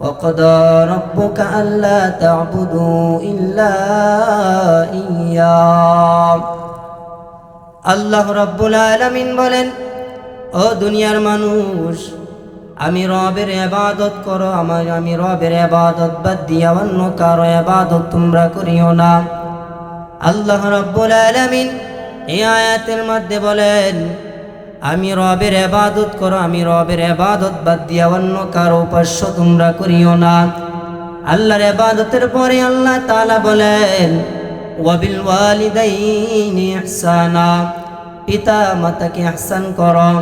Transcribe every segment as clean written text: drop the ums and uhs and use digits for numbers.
وقضى ربك ألا تعبدوا إلا إياه আল্লাহ রাব্বুল আলামিন বলেন, ও দুনিয়ার মানুষ, আমি রবের ইবাদত করো, আমি রবের ইবাদত বাদ দিয়া অন্য কারো ইবাদত তোমরা করিও না। আল্লাহ রাব্বুল আলামিন এই আয়াতের মধ্যে বলেন, আমি রবের ইবাদত করো, আমি রবের ইবাদত বাদ দিয়া অন্য কারো উপাস্য তোমরা করিও না। আল্লাহর ইবাদতের পরে আল্লাহ তাআলা বলেন, ওয়াবিল ওয়ালিদাইনি ইহসানা, পিতা মাতাকে ইহসান করো,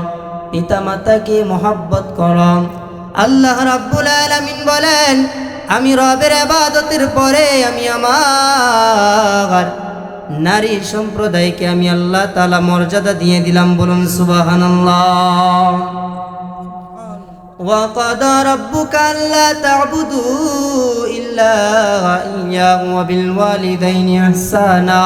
পিতা মাতাকে মহব্বত করো। আল্লাহ রাব্বুল আলামিন বলেন, আমি রবের ইবাদতের পরে আমি আমার নারী সম্প্রদায়কে আমি আল্লাহ তাআলা মর্যাদা দিয়ে দিলাম। বলুন সুবহানাল্লাহ। ওয়া ক্বাদা রাব্বুকা আল্লা তা'বুদু ইল্লা ইয়্যাহু ওয়া বিল ওয়ালিদাইনি ইহসানা।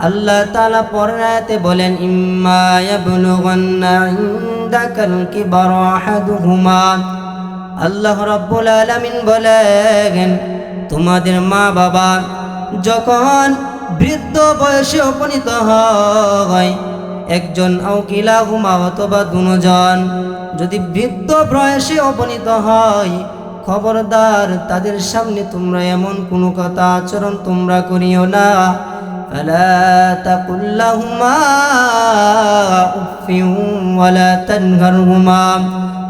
আল্লাহ তাআলা পরের আয়াতে বলেন, ইম্মা ইয়াবলুগান্না ইনদাকাল কিবারা আহাদুহুমা। আল্লাহ রাব্বুল আলামিন বলেন, তোমাদের মা বাবা যখন বৃদ্ধ বয়সে উপনীত হয়, একজন আও কিলাহুমা অথবা দুজন যদি বৃদ্ধ বয়সে উপনীত হয়, খবরদার তাদের সামনে তোমরা এমন কোনো কথা আচরণ তোমরা করিও না। ফালা তাকুল লাহুমা উফিন ওয়ালা তানহারহুমা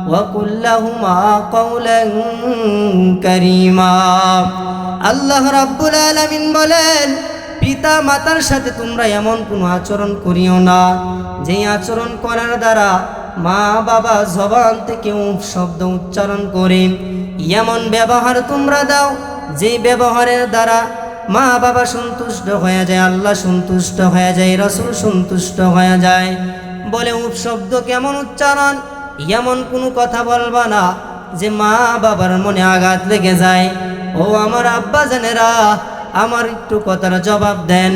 ওয়া কুল লাহুমা কাওলান কারীমা। আল্লাহ রাব্বুল আলামিন বলেন, পিতা মাতার সাথে তোমরা এমন কোনো আচরণ করিও না যে আচরণ করার দ্বারা মা বাবা জবান থেকে শব্দ উচ্চারণ করে এমন ব্যবহার তোমরা দাও যে ব্যবহারের দ্বারা মা বাবা সন্তুষ্ট হয়ে যায়, আল্লাহ সন্তুষ্ট হয়ে যায়, রাসূল সন্তুষ্ট হয়ে যায়। বলে শব্দ কেমন উচ্চারণ, এমন কোনো কথা বলবা না যে মা বাবার মনে আঘাত লেগে যায়। ও আমার আব্বা জানেরা, আমার একটু কথার জবাব দেন।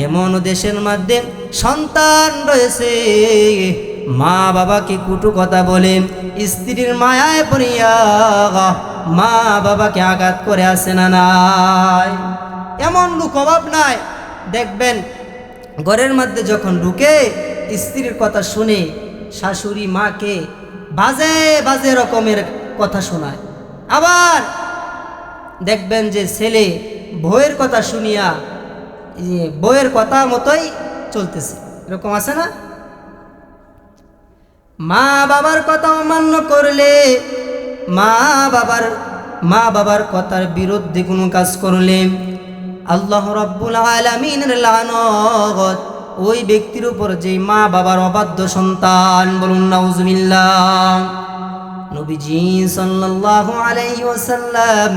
এমন দেশের মধ্যে সন্তান রয়েছে, মা বাবাকে কুটু কথা বলে, স্ত্রীর মায়ায় পড়িয়া মা বাবাকে আঘাত করে আসে না নাই? এমন লোক অভাব নাই। দেখবেন ঘরের মধ্যে যখন ঢুকে স্ত্রীর কথা শুনে শাশুড়ি মাকে বাজে বাজে রকমের কথা শোনায়। আবার দেখবেন যে ছেলে বউয়ের কথা শুনিয়া বউয়ের কথা মতোই চলতেছে, এরকম আছে না? মা বাবার কথা অমান্য করলে, মা বাবার কথার বিরুদ্ধে কোনো কাজ করলে আল্লাহ রাব্বুল আলামিনের লানত ওই ব্যক্তির উপর যে মা বাবার অবাধ্য সন্তান। বলুন নাউজুবিল্লাহ। নবীজি সাল্লাল্লাহু আলাইহি ওয়াসাল্লাম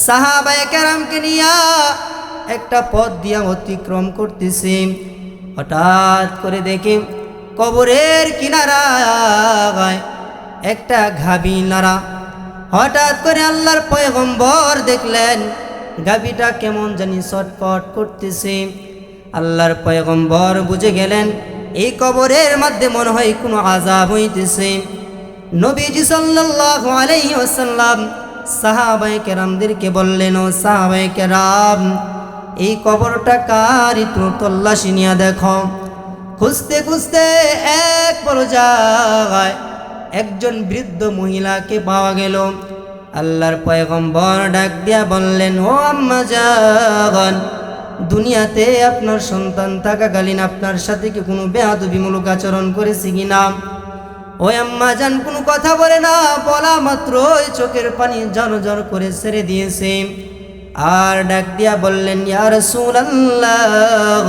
সাহাবায়ে কেরামকে নিয়া একটা পথ দিয়া অতিক্রম করতেছে। হঠাৎ করে দেখে কবরের কিনারায় একটা গাভী নাড়া। হঠাৎ করে আল্লাহর পয়গম্বর দেখলেন গাভীটা কেমন জানি ছটফট করতেছে। আল্লাহর পয়গম্বর বুঝে গেলেন এই কবরের মধ্যে মনে হয় কোনো আযাব হইতেছে। নবীজি সাল্লাল্লাহু আলাইহি ওয়াসাল্লাম সাহাবায়ে কেরামদেরকে বললেন, ও সাহাবায়ে কেরাম, এই কবরটা কার একটু তল্লাশি নিয়ে দেখো। খুঁজতে খুঁজতে এক পর্যায়ে একজন বৃদ্ধ মহিলাকে পাওয়া গেল। আল্লাহর পয়গম্বর ডাক দিয়া বললেন, ও আম্মা জান, দুনিয়াতে আপনার সন্তান থাকাকালীন আপনার সাথে কি কোনো বেয়াদবিমূলক আচরণ করেছে কিনা? ওই আম্মা জান কোনো কথা বলে না, বলা মাত্রই চোখের পানি ঝরঝর করে ছেড়ে দিয়েছে। আর ডাক দিয়া বললেন, ইয়া রাসূলুল্লাহ,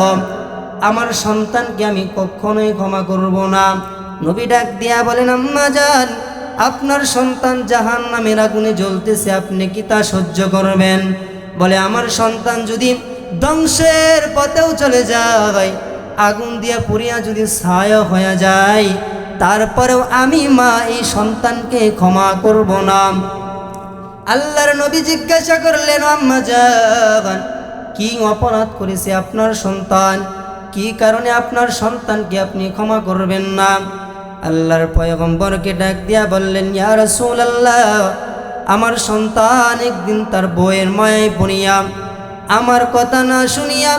আমার সন্তানকে আমি কখনোই ক্ষমা করব না। নবী ডাক দিয়া বলেন, আম্মা জান, আপনার সন্তান জাহান্নামের আগুনে জ্বলতেছে, আপনি কি তা সহ্য করবেন? বলে, আমার সন্তান যদি ধ্বংসের পথেও চলে যায়, আগুন দিয়া পুড়িয়া যদি ছায়া হয়ে যায়, তারপরেও আমি মা এই সন্তানকে ক্ষমা করব না। আল্লাহর নবী জিজ্ঞাসা করলেন, আম্মা জান, কি অপরাধ করেছে আপনার সন্তান? কি কারণে আপনার সন্তানকে আপনি ক্ষমা করবেন না? আল্লাহর পয়গম্বরকে ডাক দিয়া বললেন, ইয়া রাসূলুল্লাহ, আমার সন্তান একদিন তার বউয়ের মায়ায় পড়িয়া আমার কথা না শুনিয়া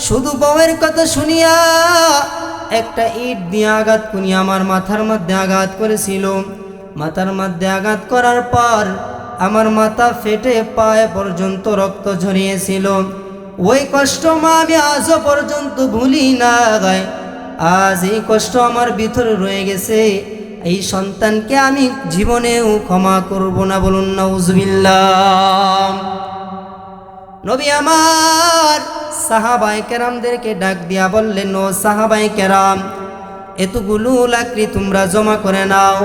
শুধু বউয়ের কথা শুনিয়া একটা ইট দিয়ে আঘাত করিয়া আমার মাথার মধ্যে আঘাত করেছিল। মাথার মধ্যে আঘাত করার পর আমার মাথা ফেটে পায়ে পর্যন্ত রক্ত ঝরিয়েছিল। ওই কষ্ট মা আমি আজও পর্যন্ত ভুলি না গায়। আজ এই কষ্ট আমার ভিতরে রয়ে গেছে। এই সন্তানকে আমি জীবনেও ক্ষমা করব না, বলুন নাউজুবিল্লাহ। নবী আমার সাহাবায়ে কেরামদেরকে ডাক দিয়া বললেন, ও সাহাবায়ে কেরাম, এতগুলো লাকড়ি তোমরা জমা করে নাও।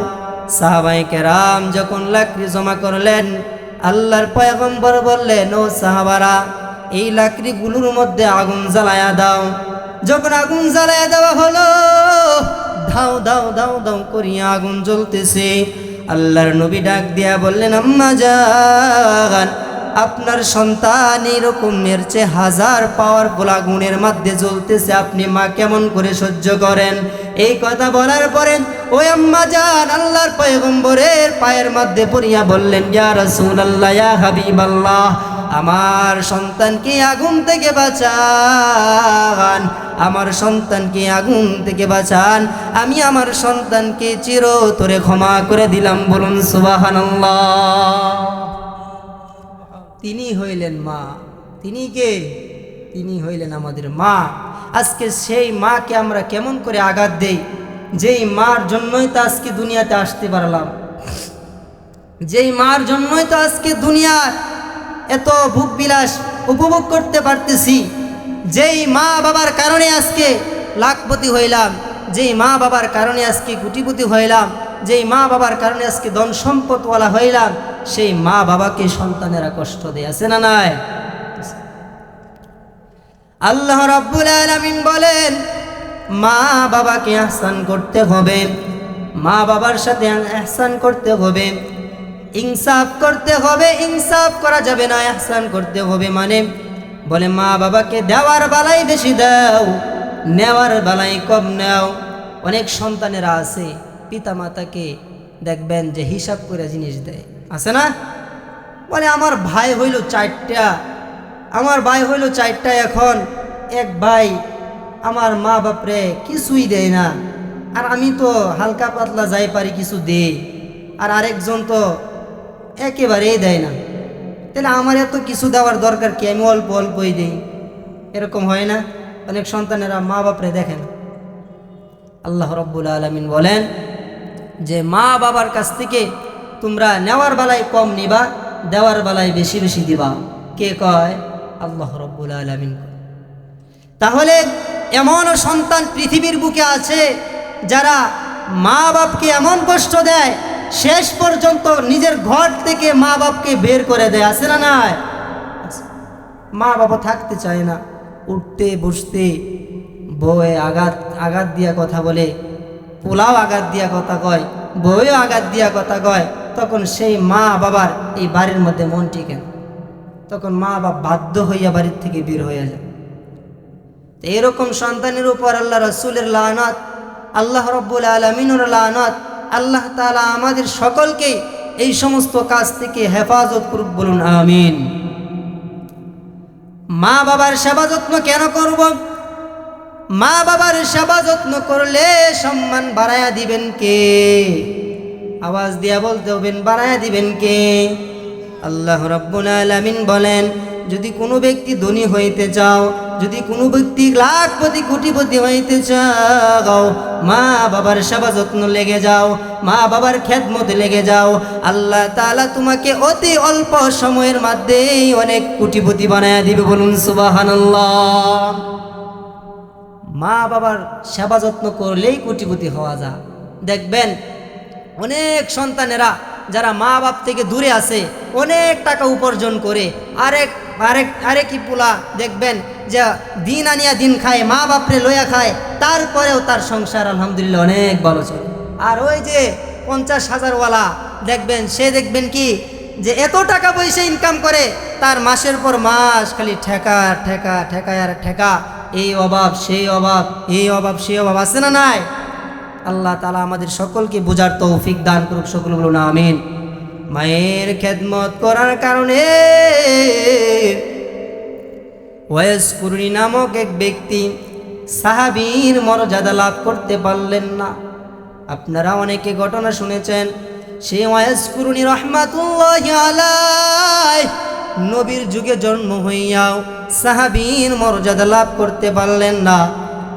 সাহাবায়ে কেরাম যখন লাকড়ি জমা করলেন, আল্লাহর পয়গম্বর বললেন, ও সাহাবারা, এই লাকড়িগুলোর মধ্যে আগুন জ্বালায়া দাও। যখন আগুন জ্বালায়া দেওয়া হলো, ধাও ধাও ধাও ধাও করিয়া আগুন জ্বলতেছে। আল্লাহর নবী ডাক দিয়া বললেন, আম্মা জান, আপনার সন্তান এরকম এর চেয়ে 1000 পাওয়ারফুল আগুনের মধ্যে জ্বলতেছে, আপনি মা কেমন করে সহ্য করেন? এই কথা বলার পরে ওই আম্মা জান আল্লাহর পয়গম্বরের পায়ের মধ্যে পড়িয়া বললেন, ইয়া রাসূলুল্লাহ, ইয়া হাবিবাল্লাহ, আমার সন্তানকে আগুন থেকে বাঁচান, আমার সন্তানকে আগুন থেকে বাঁচান, আমি আমার সন্তানকে চিরতরে ক্ষমা করে দিলাম, বলুন সুবহানাল্লাহ। তিনি হইলেন মা। তিনি কে? তিনি হইলেন আমাদের মা। আজকে সেই মাকে আমরা কেমন করে আঘাত দেই? যেই মার জন্যই তো আজকে দুনিয়াতে আসতে পারলাম, যেই মার জন্যই তো আজকে দুনিয়ার এত ভোগ বিলাস উপভোগ করতে পারতেছি, যেই মা বাবার কারণে আজকে লাখপতি হইলাম, যেই মা বাবার কারণে আজকে কোটিপতি হইলাম, যেই মা বাবার কারণে আজকে ধন সম্পদওয়ালা হইলাম, সেই মা বাবাকে সন্তানেরা কষ্ট দেয়, আছে না নাই? আল্লাহ রাব্বুল আলামিন বলেন, মা বাবাকে ইহসান করতে হবে, মা বাবার সাথে ইহসান করতে হবে, ইনসাফ করতে হবে। ইনসাফ করা যাবে না, ইহসান করতে হবে। মানে বলে মা বাবাকে দেওয়ার বেলায় বেশি দাও, নেওয়ার বেলায় কম নাও। অনেক সন্তানেরা আছে পিতা মাতাকে দেখবেন যে হিসাব করে জিনিস দেয়, আছে না? বলে আমার ভাই হইল 4টা, আমার ভাই হইল 4টা, এখন এক ভাই আমার মা বাপরে কিছুই দেয় না, আর আমি তো হালকা পাতলা যাই পারি কিছু দেই, আর আরেকজন তো একেবারেই দেয় না, তাহলে আমার এত কিছু দেওয়ার দরকার কি, আমি অল্প অল্পই দেই। এরকম হয় না? অনেক সন্তানেরা মা বাপরে দেখেন। আল্লাহ রাব্বুল আলামিন বলেন যে মা বাবার কাছ থেকে তোমরা নেওয়ার বেলায় কম নিবা, দেওয়ার বেলায় বেশি বেশি দিবা। কে কয়? আল্লাহ রাব্বুল আলামিন। তাহলে এমনও সন্তান পৃথিবীর বুকে আছে যারা মা বাপকে এমন কষ্ট দেয়, শেষ পর্যন্ত নিজের ঘর থেকে মা বাপকে বের করে দেয়, আছে না নাই? মা বাবা থাকতে চায় না, উঠতে বসতে বউয়ে আঘাত দিয়া কথা বলে, পোলাও আঘাত দিয়া কথা কয়, বউয়েও আঘাত দিয়া কথা কয়, তখন সেই মা বাবার এই বাড়ির মধ্যে মন টিকে না, তখন মা বাবা বাধ্য হইয়া বাড়ির থেকে বের হয়ে যায়। এরকম সন্তানের উপর আল্লাহ রাসূলের লানত, আল্লাহ রাব্বুল আলামিনের লানত। আল্লাহ তাআলা আমাদের সকলকে এই সমস্ত কাজ থেকে হেফাজত করুক, বলুন আমিন। মা বাবার সেবা যত্ন কেন করব? মা বাবার সেবা যত্ন করলে সম্মান বাড়ায়া দিবেন কে? আওয়াজ দিয়া বলতে হবেন, বাড়ায়া দিবেন কে? আল্লাহ রাব্বুল আলামিন বলেন, যদি কোনো ব্যক্তি ধনী হইতে চাও, যদি কোনো ব্যক্তি লাখপতি কোটিপতি হইতে চাও, মা বাবার সেবা যত্ন লেগে যাও, মা বাবার খেদমতে লেগে যাও, আল্লাহ তাআলা তোমাকে অতি অল্প সময়ের মধ্যেই অনেক কোটিপতি বানায়া দিবে, বলুন সুবহানাল্লাহ। মা বাবার সেবা যত্ন করলেই কোটিপতি হওয়া যায়। দেখবেন অনেক সন্তানেরা যারা মা বাপ থেকে দূরে আছে, অনেক টাকা উপার্জন করে, আরেকই পোলা দেখবেন যে দিন আনিয়া দিন খায়, মা বাপরে লইয়া খায়, তারপরেও তার সংসার আলহামদুলিল্লাহ অনেক ভালো চলে। আর ওই যে 50,000ওয়ালা দেখবেন, সে দেখবেন কি যে এত টাকা পয়সা ইনকাম করে, তার মাসের পর মাস খালি ঠেকা ঠেকা ঠেকায় আর ঠেকা, এই অভাব সেই অভাব, এই অভাব সেই অভাব, আছে না নাই? আল্লাহ তাআলা আমাদের সকলকে বোঝার তৌফিক দান করুক, সকল বলুন আমিন। মায়ের খেদমত করার কারণে ওয়াইস কুরনি নামক এক ব্যক্তি সাহাবীর মর্যাদা লাভ করতে পারলেন না। আপনারা অনেকে ঘটনা শুনেছেন, সে ওয়াইস কুরনি রহমাতুল্লাহি আলাইহি নবীর যুগে জন্ম হইয়াও সাহাবীর মর্যাদা লাভ করতে পারলেন না।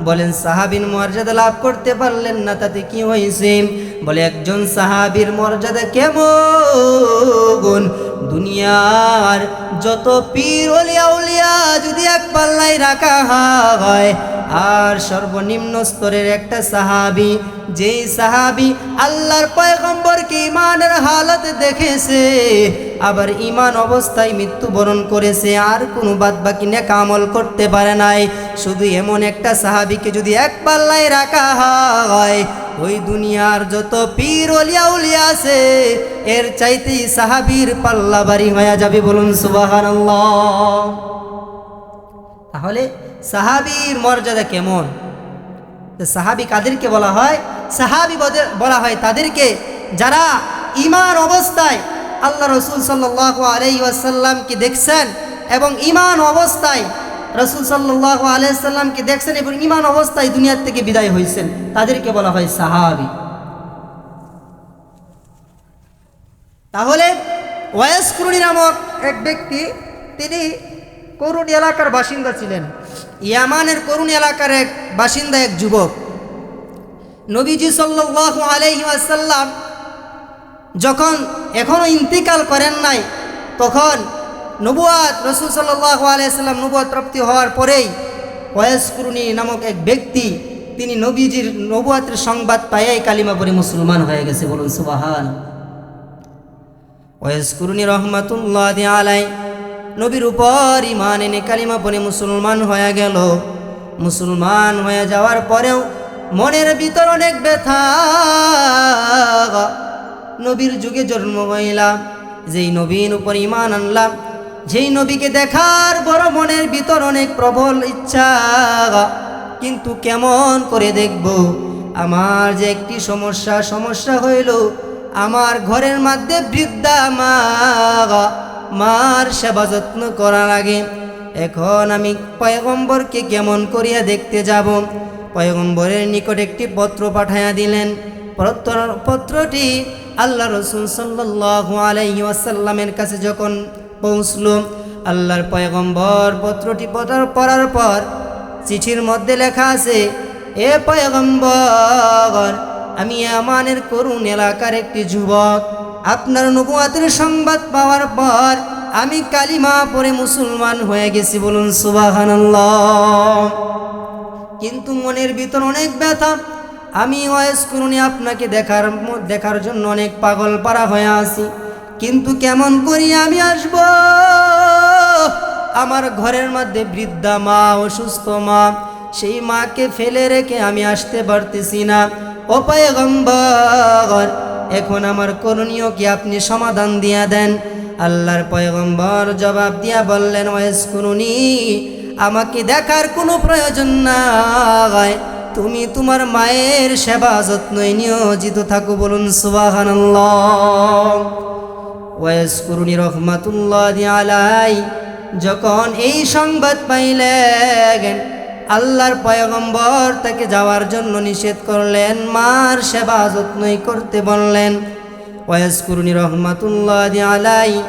বলেন সাহাবীর মর্যাদা লাভ করতে পারলেন না, তাতে কি হয়েছে? বলে একজন সাহাবীর মর্যাদা কেমন? দুনিয়ার যত পীর ওলিয়া উলিয়া যদি এক পাল্লায় রাখা হয়, আর সর্বনিম্ন স্তরের একটা সাহাবী, যেই সাহাবী আল্লাহর পয়গম্বরকে ঈমানের হালত দেখেছে, আবার ঈমান অবস্থায় মৃত্যুবরণ করেছে, আর কোনো বাদবাকি নেক আমল করতে পারে নাই, শুধু এমন একটা সাহাবীকে যদি এক পাল্লায় রাখা হয়, ওই দুনিয়ার যত পীর ওলিয়া উলিয়া আছে এর চাইতেই সাহাবীর পাল্লা ভারী হয়ে যাবে। বলুন সুবহানাল্লাহ। তাহলে সাহাবীর মর্যাদা কেমন? সাহাবী কাদেরকে বলা হয়? সাহাবী বলা হয় তাদেরকে যারা ঈমান অবস্থায় আল্লাহ রাসূল সাল্লাল্লাহু আলাইহি ওয়াসাল্লামকে দেখছেন এবং ঈমান অবস্থায় রাসূল সাল্লাল্লাহু আলাইহি ওয়াসাল্লামকে দেখছেন এবং ঈমান অবস্থায় দুনিয়া থেকে বিদায় হয়েছেন, তাদেরকে বলা হয় সাহাবী। তাহলে ওয়াইস কুরনি নামক এক ব্যক্তি, তিনি করুনি এলাকার বাসিন্দা ছিলেন, ইয়ামানের করুনি এলাকার এক বাসিন্দা, এক যুবক। নবীজি সাল্লাল্লাহু আলাইহি ওয়াসাল্লাম যখন এখনও ইন্তিকাল করেন নাই, তখন নবুয়াত রাসূল সাল্লাল্লাহু আলাইহি ওয়াসাল্লাম নবুয়াত প্রাপ্তি হওয়ার পরেই ওয়াইস কুরনি নামক এক ব্যক্তি, তিনি নবীজির নবুয়াতের সংবাদ পাইয়াই কালিমা পড়ে মুসলমান হয়ে গেছে। বলুন সুবহানাল্লাহ। ওয়াইস কুরনি রহমাতুল্লাহি আলাইহি নবীর উপর ঈমান এনে কালিমা পড়ে মুসলমান হয়ে গেল। মুসলমান হয়ে যাওয়ার পরেও মনের ভিতর অনেক ব্যথা। নবীর যুগে জন্ম হইলাম, যেই নবীর উপর ঈমান আনলাম, যেই নবীকে দেখার বড় মনের ভিতর অনেক প্রবল ইচ্ছা, কিন্তু কেমন করে দেখব? আমার যে একটি সমস্যা হইল, আমার ঘরের মধ্যে বৃদ্ধা মা, মার সেবা যত্ন করা লাগে। এখন আমি পয়গম্বরকে কেমন করিয়া দেখতে যাব? পয়গম্বরের নিকট একটি পত্র পাঠাইয়া দিলেন। পত্রটি আল্লাহ রাসূল সাল্লাল্লাহু আলাইহি ওয়াসাল্লামের কাছে যখন পৌঁছল, আল্লাহর পয়গম্বর পত্রটি পড়ার পর চিঠির মধ্যে লেখা আছে, এ পয়গম্বর, আমি ইয়ামানের করুন এলাকার একটি যুবক, আপনার নবুয়াতের সংবাদ পাওয়ার পর আমি কালিমা পড়ে মুসলমান হয়ে গেছি। বলুন সুবহানাল্লাহ। কিন্তু মনের ভিতর অনেক ব্যথা। আমি ওয়াইস কুরনি আপনাকে দেখার জন্য অনেক পাগল পারা হয়ে আছি, কিন্তু কেমন করি আমি আসব? আমার ঘরের মধ্যে বৃদ্ধা মা, অসুস্থ মা, সেই মাকে ফেলে রেখে আমি আসতে পারতেছি না। ও পয়গম্বর, এখন আমার করণীয় কি? আপনি সমাধান দিয়া দেন। আল্লাহর পয়গম্বর জবাব দিয়া বললেন, ওয়াইস কুরনি, আমাকে দেখার কোনো প্রয়োজন নাই, তুমি তোমার মায়ের সেবা যত্নই নিয়োজিত থাকো। বলুন সুবহানাল্লাহ। ওয়াইস কুরনি রহমাতুল্লাহি আলাইহি যখন এই সংবাদ পাইলেন, আল্লাহর পয়গম্বর তাকে যাওয়ার জন্য নিষেধ করলেন, মার সেবা যত্নই করতে বললেন। ওয়াইস কুরনি রহমাতুল্লাহি আলাইহি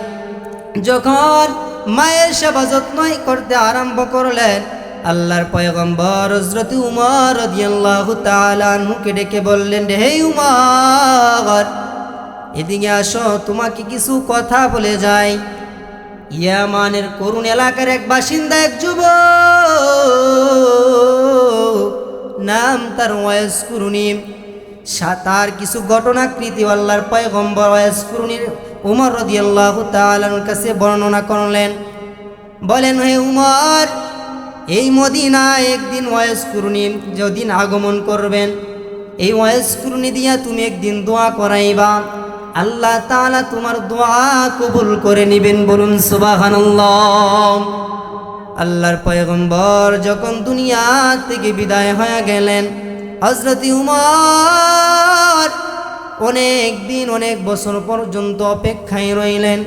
যখন মায়ের সেবা যত্নই করতে আরম্ভ করলেন, আল্লাহর পয়গম্বর হযরত উমর রাদিয়াল্লাহু তাআলা আনহুকে ডেকে বললেন, হে উমর, এদিকে আসো, তোমাকে কিছু কথা বলে যাই। ইয়ামানের করুন এলাকার এক বাসিন্দা, এক যুবক, নাম তার ওয়াইস কুরনি। তার কিছু ঘটনাকৃতি আল্লাহর পয়গম্বর ওয়াইস কুরনির উমর রাদিয়াল্লাহু তাআলার কাছে বর্ণনা করলেন। বলেন, হে উমর, এই মদিনায় একদিন ওয়াইস কুরনি যেদিন আগমন করবেন, এই ওয়াইস কুরনি দিয়া তুমি একদিন দোয়া করাইবা, আল্লাহ তাআলা তোমার দোয়া কবুল করে নেবেন। বলুন সুবহানাল্লাহ। আল্লাহর পয়গম্বর যখন দুনিয়া থেকে বিদায় হয়ে গেলেন, হযরত উমর অনেক দিন অনেক বছর পর্যন্ত অপেক্ষায় রইলেন।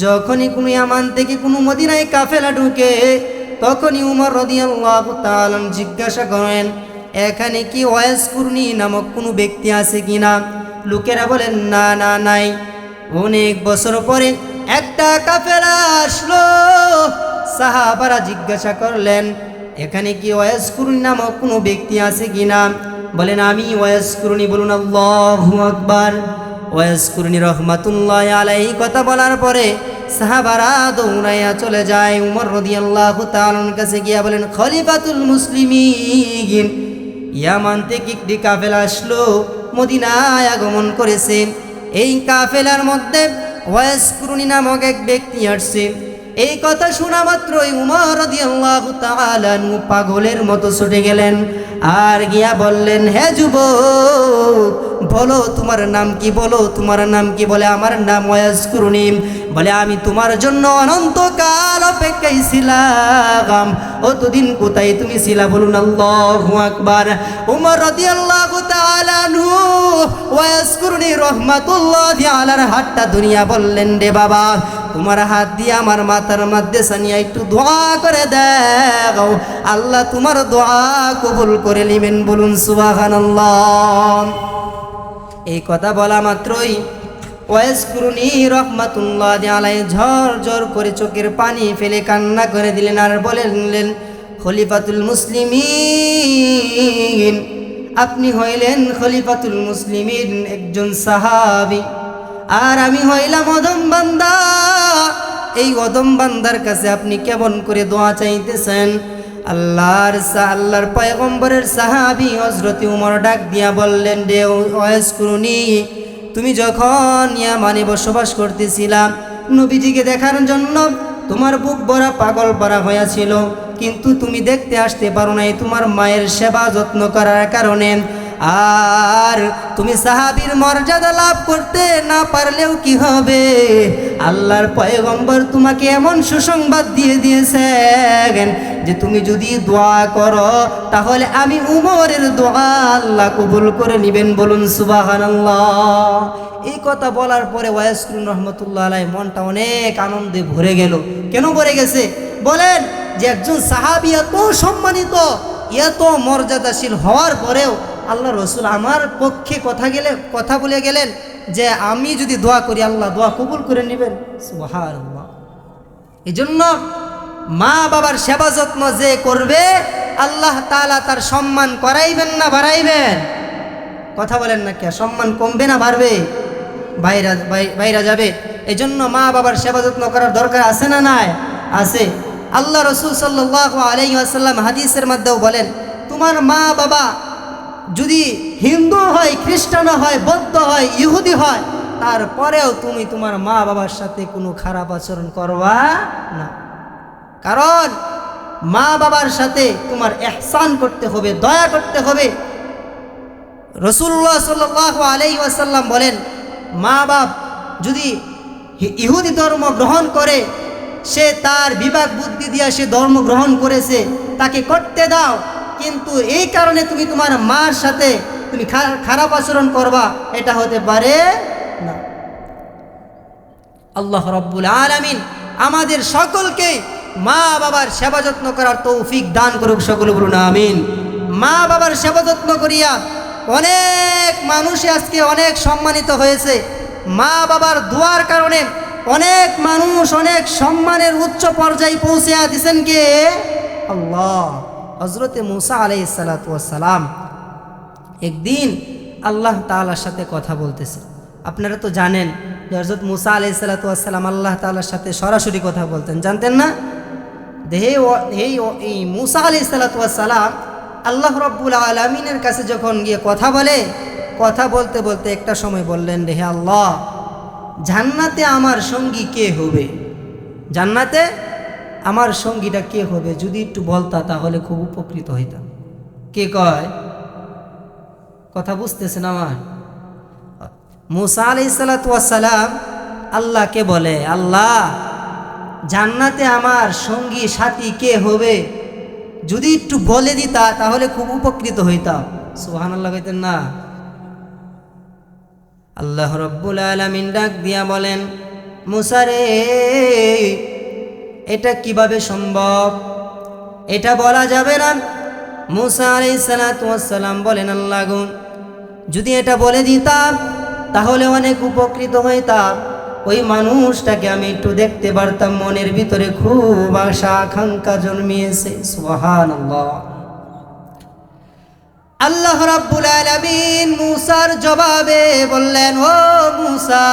যখনই কোনো ইয়ামান থেকে কোনো মদিনায় কাফেলা ঢুকে তখনই উমর রাদিয়াল্লাহু তাআলা জিজ্ঞাসা করেন, এখানে কি ওয়াইস কুরনি নামক কোনো ব্যক্তি আছে কিনা? লোকেরা বলেন না না নাই। অনেক বছর পরে একটা কাফেলা আসলো। সাহাবারা জিজ্ঞাসা করলেন, এখানে কি ওয়াইস কুরনি নামক কোনো ব্যক্তি আছে কিনা? বলেন আমি ওয়াইস কুরনি। বলুন আল্লাহু আকবার। ওয়াইস কুরনি রহমাতুল্লাহি আলাইহি কথা বলার পরে সাহাবারা দৌড়াইয়া চলে যায় উমর রাদিয়াল্লাহু তাআলার কাছে গিয়া বলেন, খলিফাতুল মুসলিমিন, ইয়ামান থেকে একটি কাফেলা আসলো, মদিনায় আগমন করেছে। এই কাফেলার মধ্যে ওয়াইস কুরনি নামক এক ব্যক্তি আসছে। এই কথা শোনা মাত্রই উমর রাদিয়াল্লাহু তাআলা পাগলের মতো ছুটে গেলেন আর গিয়া বললেন, হে যুবক, বলো তোমার নাম কি? বলো তোমার নাম কি? বলে আমার নাম ওয়াইস কুরনি। বলে আমি তোমার জন্য অনন্তকাল অপেক্ষায় ছিলাম, অতদিন কোথায় তুমি ছিলা? বলুন আল্লাহু আকবার। উমর রাদিয়াল্লাহু তাআলা আনহু ওয়াইস কুরনি রাহমাতুল্লাহি আলাইহির হাতটা দুনিয়া বললেন, রে বাবা, তোমার হাত দিয়ে আমার মাথার মধ্যে সানিয়া একটু দোয়া করে দাও, আল্লাহ তোমার দোয়া কবুল করে নেবেন। বলুন সুবহানাল্লাহ। এই কথা বলা মাত্রই ওয়াইস কুরনি রাহমাতুল্লাহি আলাইহি ঝর ঝর করে চোখের পানি ফেলে কান্না করে দিলেন আর বললেন, খলিফাতুল মুসলিমিন, আপনি হইলেন খলিফাতুল মুসলিমিন, একজন সাহাবী, আর আমি হইলাম অদম বান্দা। এই অদম বান্দার কাছে আপনি কেমন করে দোয়া চাইতেছেন? আল্লাহর পয়গম্বরের সাহাবী হযরত উমর ডাক দিয়া বললেন, রে ওয়াইস কুরনি, তুমি যখন ইয়ামানে বসবাস করতেছিলাম, নবীজিকে দেখার জন্য তোমার বুক ভরা পাগল ভরা হয়েছিল, কিন্তু তুমি দেখতে আসতে পারো নাই তোমার মায়ের সেবা যত্ন করার কারণে। আর তুমি সাহাবীর মর্যাদা লাভ করতে না পারলেও কি হবে, আল্লাহর পয়গম্বর তোমাকে এমন সুসংবাদ দিয়ে দিয়েছেন যে তুমি যদি দোয়া করো তাহলে আমি উমরের দোয়া আল্লাহ কবুল করে নেবেন। বলুন সুবহানাল্লাহ। এই কথা বলার পরে ওয়াইস কুরনি রাহমাতুল্লাহি আলাইহি মনটা অনেক আনন্দে ভরে গেল। কেন ভরে গেছে? বলেন যে একজন সাহাবী এত সম্মানিত, এত মর্যাদাশীল হওয়ার পরেও আল্লাহ রসুল আমার পক্ষে কথা বলে গেলেন যে আমি যদি দোয়া করি আল্লাহ দোয়া কবুল করে নেবেন। সুবহানাল্লাহ। এই জন্য মা বাবার সেবা যত্ন যে করবে আল্লাহ তাআলা তার সম্মান করাইবেন না বাড়াইবেন? কথা বলেন না, কে সম্মান কমবে না বাড়বে? বাইরা যাবে। এই জন্য মা বাবার সেবা যত্ন করার দরকার আছে না নাই? আছে। আল্লাহ রসুল সাল্লাল্লাহু আলাইহি ওয়াসাল্লাম হাদিসের মধ্যেও বলেন, তোমার মা বাবা যদি হিন্দু হয়, খ্রিস্টান হয়, বৌদ্ধ হয়, ইহুদি হয়, তারপরেও তুমি তোমার মা বাবার সাথে কোনো খারাপ আচরণ করবা না। কারণ মা বাবার সাথে তোমার ইহসান করতে হবে, দয়া করতে হবে। রাসূলুল্লাহ সাল্লাল্লাহু আলাইহি ওয়াসাল্লাম বলেন, মা বাপ যদি ইহুদি ধর্ম গ্রহণ করে, সে তার বিবেক বুদ্ধি দিয়া সে ধর্ম গ্রহণ করেছে, তাকে করতে দাও, কিন্তু এই কারণে তুমি তোমার মার সাথে তুমি খারাপ আচরণ করবা, এটা হতে পারে না। আল্লাহ রাব্বুল আলামিন আমাদের সকলকে মা বাবার সেবা যত্ন করার তৌফিক দান করুক। সকলে বলুন আমিন। মা বাবার সেবা যত্ন করিয়া অনেক মানুষ আজকে অনেক সম্মানিত হয়েছে। মা বাবার দোয়ার কারণে অনেক মানুষ অনেক সম্মানের উচ্চ পর্যায়ে পৌঁছে দিয়েছেন কে? আল্লাহ। হযরতে মুসা আলাইহিস সালাতু ওয়াস সালাম একদিন আল্লাহ তাআলার সাথে কথা বলতেছে। আপনারা তো জানেন যে হযরত মুসা আলাইহিস সালাতু ওয়াস সালাম আল্লাহ তাআলার সাথে সরাসরি কথা বলতেন, জানতেন না? এই মুসা আলাইহিস সালাতু ওয়াস সালাম আল্লাহ রাব্বুল আলামিনের কাছে যখন গিয়ে কথা বলতে বলতে একটা সময় বললেন, হে আল্লাহ, জান্নাতে আমার সঙ্গী কে হবে? জান্নাতে আমার সঙ্গীটা কে হবে? যদি একটু বলতা তাহলে খুব উপকৃত হইতাম। কে কয়? কথা বুঝতেছেন আমার? মুসা আলাইহিস সালাতু ওয়াস সালাম আল্লাহকে বলে, আল্লাহ, জান্নাতে আমার সঙ্গী সাথী কে হবে? যদি একটু বলে দিতা তাহলে খুব উপকৃত হইতাম। সুবহানাল্লাহ কইতেন না? আল্লাহ রাব্বুল আলামিন ডাক দিয়া বলেন, মুসা রে, এটা কিভাবে সম্ভব? এটা বলা যাবে না। মুসা আলাইহিস সালাতু ওয়াস সালাম বলেন, আল্লাহ গো, যদি এটা বলে দিতাম তাহলে অনেক উপকৃত হইতাম। ওই মানুষটাকে আমি একটু দেখতে পারতাম, মনের ভিতরে খুব আশা আকাঙ্ক্ষা জন্মিয়েছে। সুবহানাল্লাহ। আল্লাহ রাব্বুল আলামিন মুসার জবাবে বললেন, ও মুসা,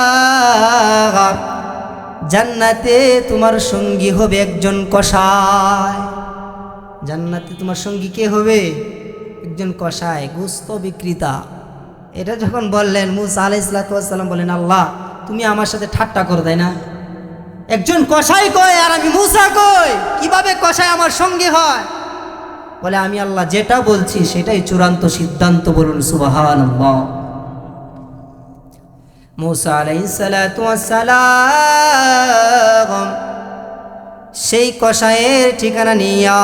জান্নাতে তোমার সঙ্গী হবে একজন কসাই। জান্নাতে তোমার সঙ্গী কে হবে? একজন কসাই, গোশত বিক্রেতা। এটা যখন বললেন, মুসা আলাইহিস সালাম বলেন, আল্লাহ তুমি আমার সাথে ঠাট্টা করো, তাই না? একজন কসাই কই আর আমি মুসা কই, কিভাবে কসাই আমার সঙ্গী হয়? বলে, আমি আল্লাহ যেটা বলছি সেটাই চূড়ান্ত সিদ্ধান্ত, বলুন সুবহানাল্লাহ। মুসা আলাইহিস সালাম সেই কসাইয়ের ঠিকানা নিয়া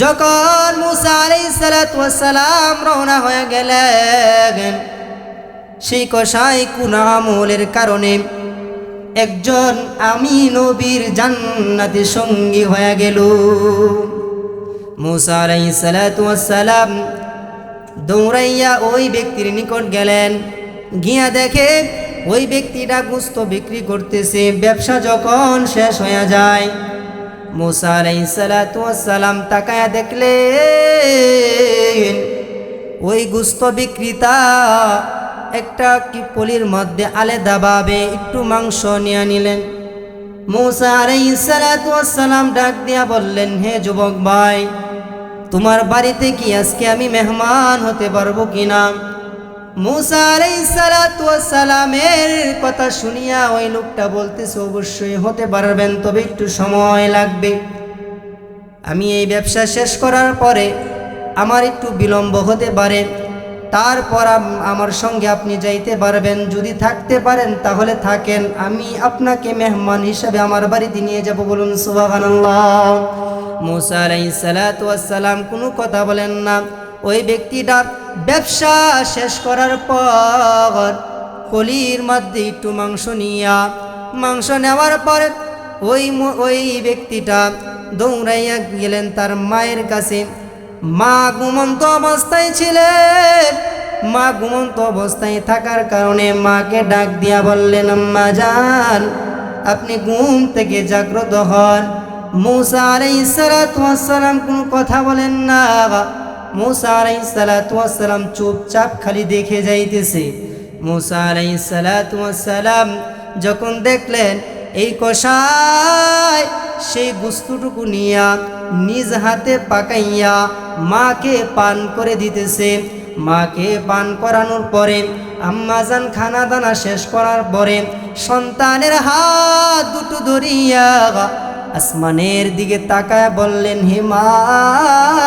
যখন মুসা আলাইহিস সালাম রওনা হয়ে গেলেন, সেই কসাই কোন আমলের কারণে একজন আমি নবীর জান্নাতে সঙ্গী হয়ে গেল। মুসা আলাইহিস সালাম দৌড়াইয়া ওই ব্যক্তির নিকট গেলেন, গিয়া দেখে ওই ব্যক্তিটা গোশত বিক্রি করতেছে। ব্যবসা যখন শেষ হয়ে যায়, মুসা আলাইহিস সালাম তাকায়া দেখলেন ওই গোশত বিক্রেতা একটা পলির মধ্যে আলাদাভাবে একটু মাংস নিয়ে নিলেন। মুসা আলাইহিস সালাম ডাক দিয়া বললেন, হে যুবক ভাই, তোমার বাড়িতে কি আজকে আমি মেহমান হতে পারবো কিনা? মুসা আলাইহিস সালামের কথা শুনিয়া ওই লোকটা বলতেছে, অবশ্যই হতে পারবেন, তবে একটু সময় লাগবে। আমি এই ব্যবসা শেষ করার পরে আমার একটু বিলম্ব হতে পারে, তারপর আমার সঙ্গে আপনি যাইতে পারবেন। যদি থাকতে পারেন তাহলে থাকেন, আমি আপনাকে মেহমান হিসাবে আমার বাড়িতে নিয়ে যাব, বলুন সুবহানাল্লাহ। মুসা আলাইহিস সালাম কোনো কথা বলেন না। ওই ব্যক্তিটা ব্যবসা শেষ করার পর কলির মধ্যে একটু মাংস নেওয়ার পরে ওই ব্যক্তিটা দৌড়াইয়া গেলেন তার মায়ের কাছে। মা ঘুমন্ত অবস্থায় ছিলেন। মা ঘুমন্ত অবস্থায় থাকার কারণে মাকে ডাক দিয়া বললেন, আম্মা জান, আপনি ঘুম থেকে জাগ্রত হন। মুসা আলাইহিস সালাম কোনো কথা বলেন না। মুসা আলাইহিস সালাম চুপচাপ খালি দেখে যাইতেছে। মুসা আলাইহিস সালাম যখন দেখলেন এই কসাই সেই গোশতটুকু নিয়া নিজ হাতে পাকাইয়া মাকে পান করে দিতেছে। মাকে পান করানোর পরে আম্মাজান খানা দানা শেষ করার পরে সন্তানের হাত দুটো ধরিয়া আসমানের দিকে তাকায় বললেন, হে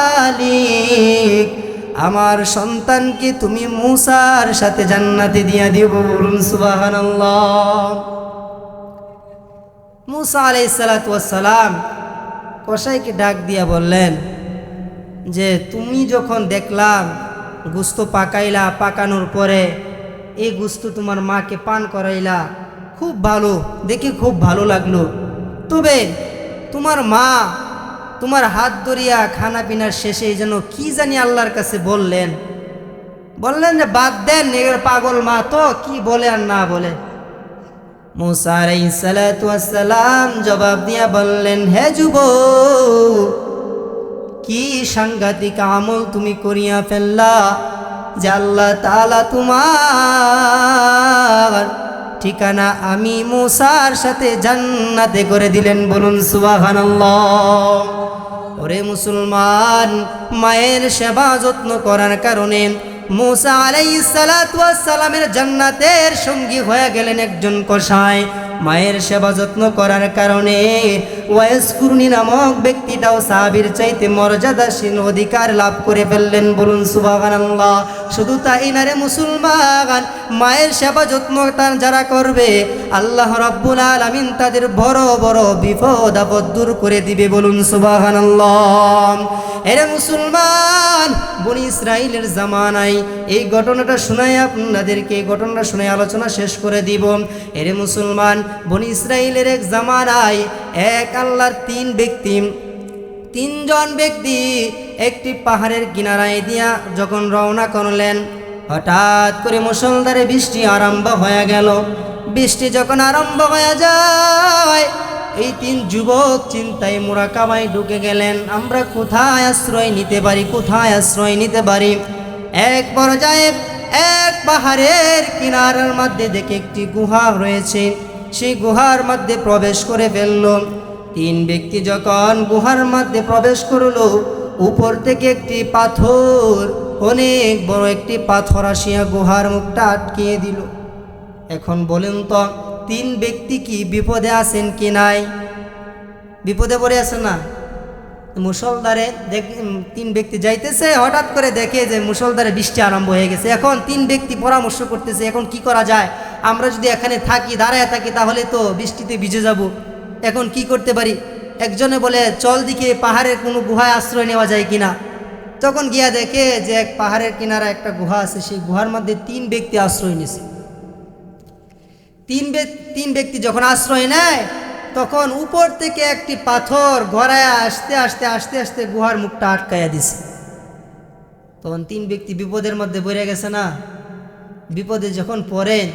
মালিক, আমার সন্তানকে তুমি মুসার সাথে জান্নাতে দিয়া দিব, বলুন সুবহানাল্লাহ। মুসা আলাইহিস সালাম কসাইকে ডাক দিয়া বললেন যে, তুমি যখন দেখলাম গোশত পাকাইলা, পাকানোর পরে এই গোশত তোমার মাকে পান করাইলা, খুব ভালো, দেখে খুব ভালো লাগলো। তবে তোমার মা তোমার হাত ধরিয়া খানা পিনার শেষে যেন কি জানি আল্লাহর কাছে বললেন যে বাদ দেন, এর পাগল মা তো কি বলে আর না বলে। মুসা আলাইহিস সালাম জবাব দিয়া বললেন, হে যুবক, কি সাংঘাতিক আমল তুমি করিয়া ফেললা যে আল্লাহ তাআলা তোমার ঠিকানা আমি মুসার সাথে জান্নাতে করে দিলেন, বলুন সুবহানাল্লাহ। ওরে মুসলমান, মায়ের সেবা যত্ন করার কারণে মুসা আলাইহিস সালামের জান্নাতের সঙ্গী হয়ে গেলেন একজন কসাই। মায়ের সেবা যত্ন করার কারণে ওয়াইস কুরনি নামক ব্যক্তিটাও সাহাবীর চাইতে মর্যাদাশীল অধিকার লাভ করে ফেললেন, বলুন সুবহানাল্লাহ। শুধু তাই না রে মুসলমান, মায়ের সেবা যত্ন যারা করবে আল্লাহ রাব্বুল আলামিন তাদের বড় বড় বিপদ আপদ দূর করে দিবে, বলুন সুবহানাল্লাহ। এরে মুসলমান, বনি ইসরাইলের জামানায় এই ঘটনাটা শোনায় আপনাদেরকে, এই ঘটনাটা শুনে আলোচনা শেষ করে দিব। এরে মুসলমান, বনি ইসরাইলের এক জামানায় এক আল্লাহর তিনজন ব্যক্তি একটি পাহাড়ের কিনারায় দিয়া যখন রওনা করলেন, হঠাৎ করে মুষলধারে বৃষ্টি আরম্ভ হয়ে গেল। বৃষ্টি যখন আরম্ভ হয়ে যায়, এই তিন যুবক চিন্তায় মুরাকাবায় ঢুকে গেলেন, আমরা কোথায় আশ্রয় নিতে পারি, কোথায় আশ্রয় নিতে পারি। এক পর্যায়ে এক পাহাড়ের কিনারার মধ্যে দেখে একটি গুহা রয়েছে, সেই গুহার মধ্যে প্রবেশ করে ফেলল। তিন ব্যক্তি যখন গুহার মধ্যে প্রবেশ করল, উপর থেকে একটি পাথর, অনেক বড় একটি পাথর আসিয়া গুহার মুখটা আটকিয়ে দিল। এখন বলেন তো, তিন ব্যক্তি কি বিপদে আছেন কি নাই? বিপদে পড়ে আছে না? মুষলধারে তিন ব্যক্তি যাইতেছে, হঠাৎ করে দেখে যে মুষলধারে বৃষ্টি আরম্ভ হয়ে গেছে। এখন তিন ব্যক্তি পরামর্শ করতেছে, এখন কি করা যায়? আমরা যদি এখানে থাকি, দাঁড়ায় থাকি, তাহলে তো বৃষ্টিতে ভিজে যাব। এখন কি করতে পারি? একজনে বলে, চল দিকে পাহাড়ের কোনো গুহায় আশ্রয় নেওয়া যায় কিনা। তখন গিয়া দেখে যে এক পাহাড়ের কিনারা একটা গুহা আছে, সেই গুহার মধ্যে তিন ব্যক্তি আশ্রয় নিয়েছে। তিন ব্যক্তি যখন আশ্রয় নেয়, তখন উপর থেকে একটি পাথর গড়ায় আস্তে আস্তে আস্তে আস্তে গুহার মুখটা আটকাইয়া দিছে। তখন তিন ব্যক্তি বিপদের মধ্যে পড়ে গেছে না? বিপদে যখন পড়েন,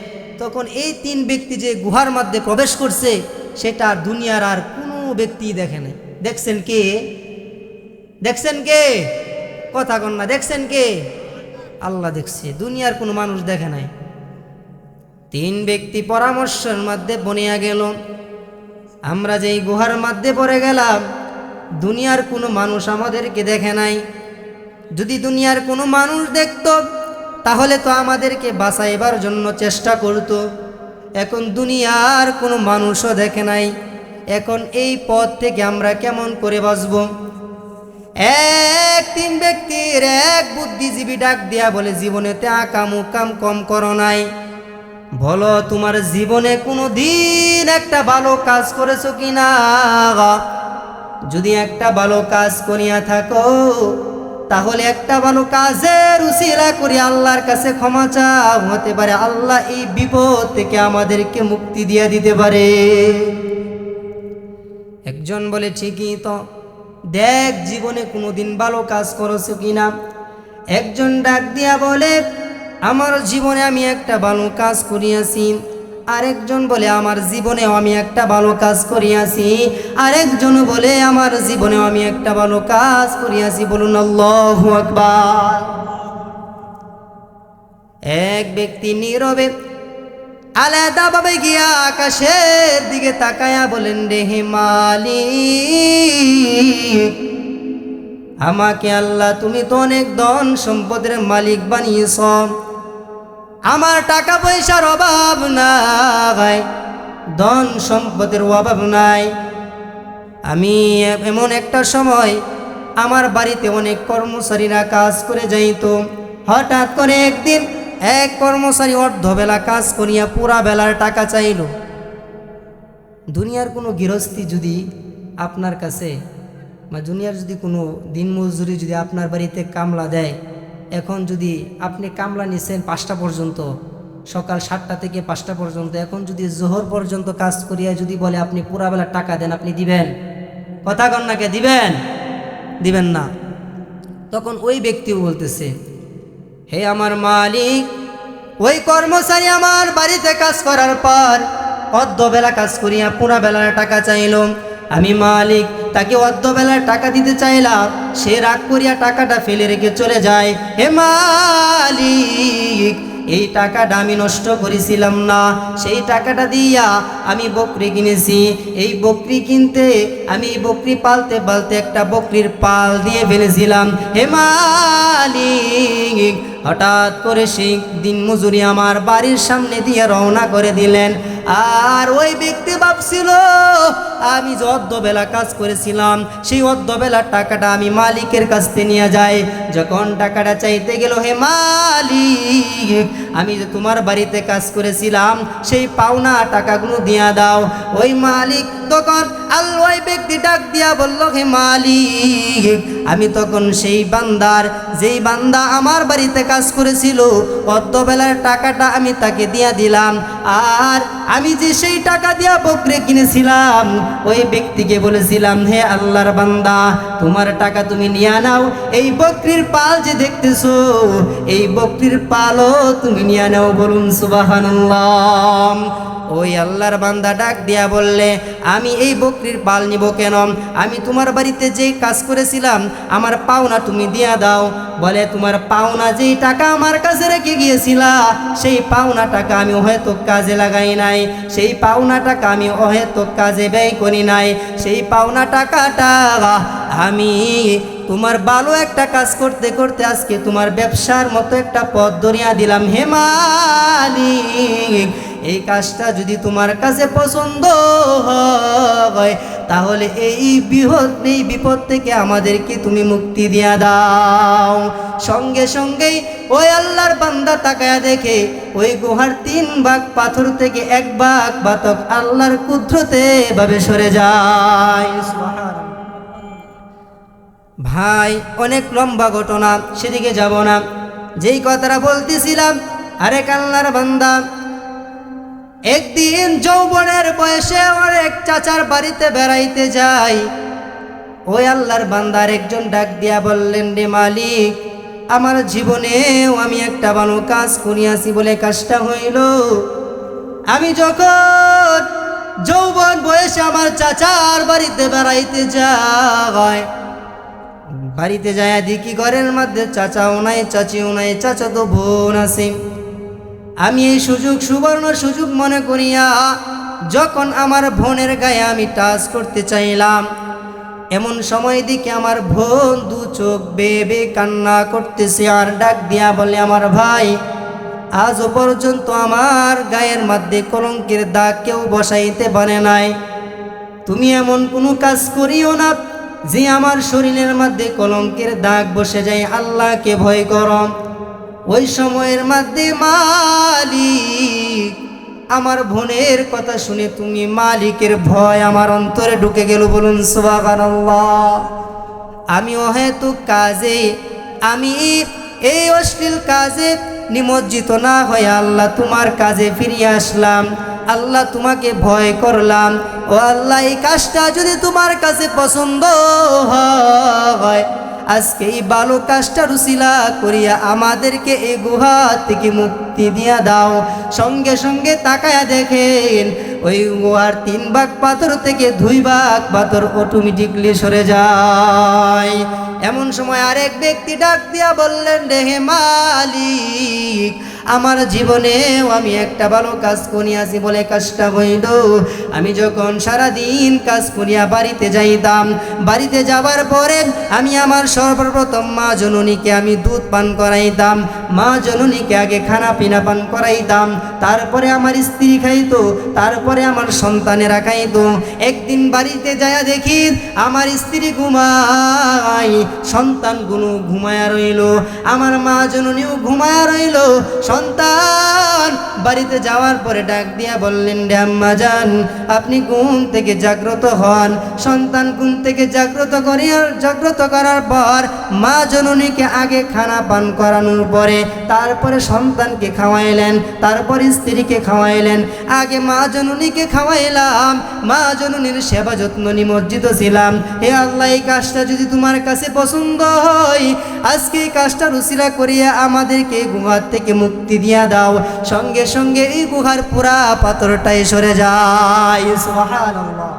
তখন এই তিন ব্যক্তি যে গুহার মধ্যে প্রবেশ করছে, সেটা দুনিয়ার আর কোনো ব্যক্তি দেখে নাই। দেখছেন কে? দেখছেন কে? কথা কন না, দেখছেন কে? আল্লাহ দেখছে, দুনিয়ার কোনো মানুষ দেখে নাই। তিন ব্যক্তি পরামর্শের মধ্যে বনিয়া গেল, আমরা যেই গুহার মধ্যে পড়ে গেলাম, দুনিয়ার কোনো মানুষ আমাদেরকে দেখে নাই। যদি দুনিয়ার কোনো মানুষ দেখত, তাহলে তো আমাদেরকে বাঁচাইবার জন্য চেষ্টা করত। এখন দুনিয়ার কোনো মানুষও দেখে নাই, এখন এই পথ থেকে আমরা কেমন করে বাঁচব? তিন ব্যক্তির এক বুদ্ধিজীবী ডাক দিয়া বলে, জীবনেতে কাম কম করো নাই, বলো তোমার জীবনে কোনো দিন একটা ভালো কাজ করেছো কিনা? যদি একটা ভালো কাজ করিয়া থাকো, তাহলে একটা ভালো কাজের উসিলা করি আল্লাহর কাছে ক্ষমা চাও, হতে পারে আল্লাহ এই বিপদ থেকে আমাদেরকে মুক্তি দিয়ে দিতে পারে। একজন বলে, ঠিকই তো, দেখ জীবনে কোনোদিন ভালো কাজ করেছো কিনা। একজন ডাক দিয়া বলে, আমার জীবনে আমি একটা ভালো কাজ করিয়াছি। আরেকজন বলে, আমার জীবনেও আমি একটা ভালো কাজ করিয়াছি। আরেকজন বলে, আমার জীবনেও আমি একটা ভালো কাজ করিয়াছি। বলুন আল্লাহু আকবার। এক ব্যক্তি নীরবে আলাদাভাবে গিয়া আকাশের দিকে তাকায়া বলেন, রে হে মালিক, আমাকে আল্লাহ তুমি তো অনেক ধন সম্পদের মালিক বানিয়েছ, আমার টাকা পয়সার অভাব নাই, ধন সম্পদের অভাব নাই। আমি এমন একটা সময় আমার বাড়িতে অনেক কর্মচারীরা কাজ করে যাইত। হঠাৎ করে একদিন এক কর্মচারী অর্ধবেলা কাজ করিয়া পুরা বেলার টাকা চাইল। দুনিয়ার কোনো গৃহস্থী যদি আপনার কাছে, বা দুনিয়ার যদি কোনো দিন মজুরি যদি আপনার বাড়িতে কামলা দেয়, এখন যদি আপনি কামলা নিছেন 5টা পর্যন্ত, সকাল 7টা থেকে 5টা পর্যন্ত, এখন যদি জোহর পর্যন্ত কাজ করিয়া যদি বলে আপনি পুরা বেলা টাকা দেন, আপনি দিবেন? কথা কন্যাকে দিবেন? দিবেন না। তখন ওই ব্যক্তিও বলতেছে, হে আমার মালিক, ওই কর্মচারী আমার বাড়িতে কাজ করার পর অর্ধবেলা কাজ করিয়া পুরা বেলার টাকা চাইল। আমি মালিক তাকে অর্ধবেলার টাকা দিতে চাইলাম, সে রাগ করিয়া টাকাটা ফেলে রেখে চলে যায়। হে মালিক, এই টাকাটা আমি নষ্ট করেছিলাম না, সেই টাকাটা দিয়া আমি বকরি কিনেছি। এই বকরি কিনতে আমি এই বকরি পালতে পালতে একটা বকরির পাল দিয়ে ফেলেছিলাম। হে মালিক, হঠাৎ করে সেই দিন মজুরি আমার বাড়ির সামনে দিয়ে রওনা করে দিলেন। আর ওই ব্যক্তি ভাবছিল আমি যে অর্ধবেলা কাজ করেছিলাম, সেই অর্ধবেলার টাকাটা আমি মালিকের কাছ থেকে নিয়ে যাই। যখন টাকাটা চাইতে গেল, হে মালিক, আমি যে তোমার বাড়িতে কাজ করেছিলাম সেই পাওনা টাকাগুলো দিয়া দাও। ওই মালিক তখন ওই ব্যক্তি ডাক দিয়া বলল, হে মালিক, আমি তখন সেই বান্দার, যেই বান্দা আমার বাড়িতে কাজ করেছিল, অর্ধবেলার টাকাটা আমি তাকে দিয়া দিলাম। আর আমি যে সেই টাকা দিয়া বকরি কিনেছিলাম, ওই ব্যক্তিকে বলেছিলাম, হে আল্লাহর বান্দা, তোমার টাকা তুমি নিয়ে নাও, এই বকরির পাল যে দেখতেছো, এই বকরির পালও তুমি নিয়ে নাও। বলুন সুবহানাল্লাহ। ওই আল্লাহর বান্দা ডাক দিয়া বললে, আমি এই বকরির পাল নিব কেন? আমি তোমার বাড়িতে যেই কাজ করেছিলাম, আমার পাওনা তুমি দিয়া দাও। বলে, তোমার পাওনা যেই টাকা আমার কাছে রেখে গিয়েছিলা, সেই পাওনা টাকা আমি হয়তো কাজে লাগাই নাই, সেই পাওনা টাকা আমি হয়তো কাজে ব্যয় করি নাই, সেই পাওনা টাকাটা আমি তোমার ভালো একটা কাজ করতে করতে আজকে তোমার ব্যবসার মতো একটা পথ ধরিয়া দিলাম। হে মালিক, এই কাজটা যদি তোমার কাছে পছন্দ হয়, তাহলে এই বিপদ থেকে আমাদেরকে তুমি মুক্তি দিয়া দাও। সঙ্গে সঙ্গেই ওই আল্লাহর বান্দা তাকায়া দেখে, ওই গুহার 3 ভাগ পাথর থেকে 1 ভাগ পাথর আল্লাহর কুদরতে ভাবে সরে যায়। ভাই, অনেক লম্বা ঘটনা, সেদিকে যাব না। যেই কথাটা বলতেছিলাম, আরেক আল্লাহর বান্দা একদিন যৌবনের বয়সে অনেক চাচার বাড়িতে বেড়াইতে যায়। ওই আল্লাহর বান্দার একজন ডাক দিয়া বললেন, রে মালিক, আমার জীবনেও আমি একটা ভালো কাজ করিয়াছি। বলে, কাজটা হইল, আমি যখন যৌবন বয়সে আমার চাচার বাড়িতে বেড়াইতে যাই, বাড়িতে যায় দেখি ঘরের মধ্যে চাচাও নাই, চাচিও নাই, চাচা তো বোন আছে। আমি এই সুবর্ণ সুযোগ মনে করিয়া যখন আমার বোনের গায়ে আমি টাচ করতে চাইলাম, এমন সময় দিকে আমার বোন 2 চোখ বেয়ে কান্না করতেছে। আর ডাক দিয়া বলে, আমার ভাই, আজও পর্যন্ত আমার গায়ের মধ্যে কলঙ্কের দাগ কেউ বসাইতে পারে নাই। তুমি এমন কোনো কাজ করিও না যে আমার শরীরের মধ্যে কলঙ্কের দাগ বসে যায়। আল্লাহকে ভয় করো। ওই সময়ের মধ্যে মালিক আমার বোনের কথা শুনে তুমি মালিকের ভয় আমার অন্তরে ঢুকে গেল। বলুন সুবহানাল্লাহ। আমি অহেতুক কাজে, আমি এই অশ্লীল কাজে নিমজ্জিত না হয়ে আল্লাহ তোমার কাজে ফিরিয়ে আসলাম। আল্লাহ তোমাকে ভয় করলাম। ও আল্লাহ, এই কাজটা যদি তোমার কাছে পছন্দ হয়, আজকে এই ভালো কাজটা রুসিলা করিয়া আমাদেরকে এই গুহা থেকে মুক্তি দিয়া দাও। সঙ্গে সঙ্গে তাকায়া দেখেন, ওই গুহার 3 ভাগ পাথর থেকে 2 ভাগ পাথর অটোমেটিকলি সরে যায়। এমন সময় আরেক ব্যক্তি ডাক দিয়া বললেন, হে মালিক, আমার জীবনেও আমি একটা ভালো কাজ করিয়াছি। বলে, কাজটা হইল, আমি যখন সারাদিন কাজ করিয়া বাড়িতে যাইতাম, বাড়িতে যাবার পরে আমি আমার সর্বপ্রথম মা জননীকে আমি দুধ পান করাইতাম, মা জননীকে আগে খানা পিনা পান করাইতাম, তারপরে আমার স্ত্রী খাইতো, তারপরে আমার সন্তানেরা খাইতো। একদিন বাড়িতে যায়া দেখি আমার স্ত্রী ঘুমায়, সন্তানগুলো ঘুমায়া রইল, আমার মা জননীও ঘুমায়া রইল। সন্তান বাড়িতে যাওয়ার পরে ডাক দিয়া বললেন, রে আম্মা জান, আপনি ঘুম থেকে জাগ্রত হন। সন্তান ঘুম থেকে জাগ্রত করার পর মা জননীকে আগে খানা পান করানোর পরে তারপরে সন্তানকে খাওয়াইলেন, তারপরে স্ত্রীকে খাওয়াইলেন। আগে মা জননীকে খাওয়াইলাম, মা জননীর সেবা যত্ন নিমজ্জিত ছিলাম। হে আল্লাহ, এই কাজটা যদি তোমার কাছে পছন্দ হয়, আজকে এই কাজটা রুসিলা করিয়া আমাদেরকে গুহার থেকে মুক্তি দিয়া দাও। সঙ্গে সঙ্গে এই গুহার পুরা পাথরটাই সরে যায়। সুবহানাল্লাহ।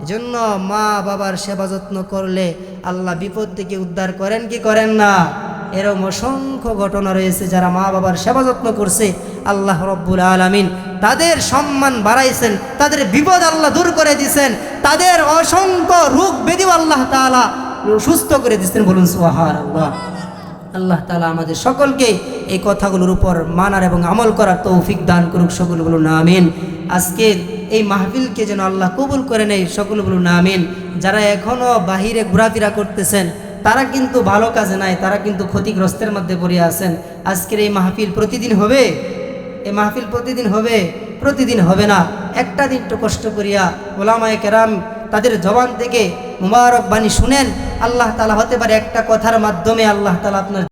এজন্য মা বাবার সেবা যত্ন করলে আল্লাহ বিপদ থেকে উদ্ধার করেন কি করেন না? এরকম অসংখ্য ঘটনা রয়েছে, যারা মা বাবার সেবা যত্ন করছে আল্লাহ রব্বুল আলামিন তাদের সম্মান বাড়াইছেন, তাদের বিপদ আল্লাহ দূর করে দিয়েছেন, তাদের অসংখ্য রোগ ব্যাধিও আল্লাহ তাআলা সুস্থ করে দিয়েছেন। বলুন সুবহানাল্লাহ। আল্লাহ তাআলা আমাদের সকলকে এই কথাগুলোর উপর মানার এবং আমল করার তৌফিক দান করুক। সকল বলুন আমিন। আজকের এই মাহফিলকে যেন আল্লাহ কবুল করে নেয়। সকল বলুন আমিন। যারা এখনও বাহিরে ঘোরাফেরা করতেছেন, তারা কিন্তু ভালো কাজে নাই, তারা কিন্তু ক্ষতিগ্রস্তের মধ্যে পড়ে আছেন। আজকের এই মাহফিল প্রতিদিন হবে? এই মাহফিল প্রতিদিন হবে? প্রতিদিন হবে না। একটা দিন একটু কষ্ট করিয়া ওলামায়ে কেরাম তাদের জবান থেকে মুবারক বাণী শুনেন। আল্লাহ তাআলা হতে পারে একটা কথার মাধ্যমে আল্লাহ তাআলা আপনার